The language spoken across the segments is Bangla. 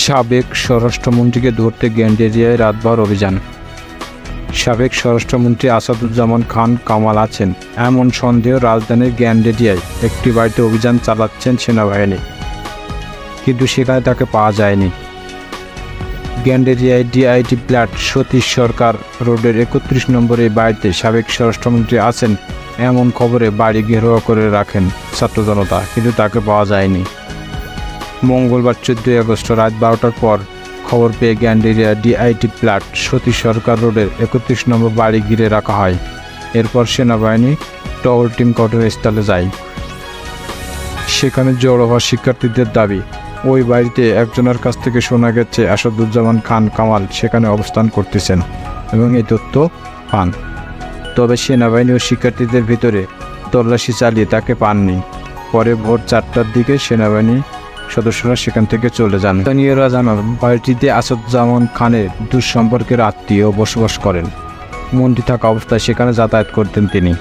সাবেক স্বরাষ্ট্রমন্ত্রীকে ধরতে গ্যান্ডেরিয়ায় রাতভর অভিযান। সাবেক স্বরাষ্ট্রমন্ত্রী আসাদুজ্জামান খান কামাল আছেন এমন সন্দেহ রাজধানীর গ্যান্ডেরিয়ায় একটি বাড়িতে অভিযান চালাচ্ছেন সেনাবাহিনী, কিন্তু সেখানে তাকে পাওয়া যায়নি। গ্যান্ডেরিয়ায় ডিআইটি প্ল্যাট সতীশ সরকার রোডের ৩১ নম্বর এই বাড়িতে সাবেক স্বরাষ্ট্রমন্ত্রী আছেন এমন খবরে বাড়ি ঘেরাও করে রাখেন ছাত্র জনতা, কিন্তু তাকে পাওয়া যায়নি। মঙ্গলবার ১৪ আগস্ট রাত ১২টার পর খবর পেয়ে গ্যান্ডেরিয়া ডিআইটি প্ল্যাট সতীশ সরকার রোডের ৩১ নম্বর বাড়ি ঘিরে রাখা হয়। এরপর সেনাবাহিনী টহল টিম ঘটনাস্থলে যায়। সেখানে জড়ো হওয়া শিক্ষার্থীদের দাবি, ওই বাড়িতে একজনের কাছ থেকে শোনা গেছে আসাদুজ্জামান খান কামাল সেখানে অবস্থান করতেছেন এবং এই তথ্য পান। তবে সেনাবাহিনী ও শিক্ষার্থীদের ভিতরে তল্লাশি চালিয়ে তাকে পাননি। পরে ভোর ৪টার দিকে সেনাবাহিনী সদস্যরা সেখান থেকে চলে যান। স্থানীয়রা জানান, বাড়িটিতে আসাদুজ্জামান খানের দুঃসম্পর্কের আত্মীয় বসবাস করেন। মন্ত্রী থাকা অবস্থায় সেখানে যাতায়াত করতেন তিনি।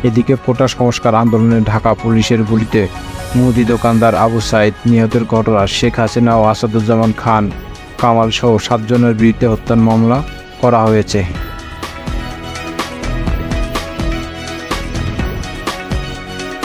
এদিকে কোটা সংস্কার আন্দোলনে ঢাকা পুলিশের গুলিতে মুদি দোকানদার আবু সাইদ নিহতের ঘটনা শেখ হাসিনা ও আসাদুজ্জামান খান কামাল সহ ৭ জনের বিরুদ্ধে হত্যার মামলা করা হয়েছে।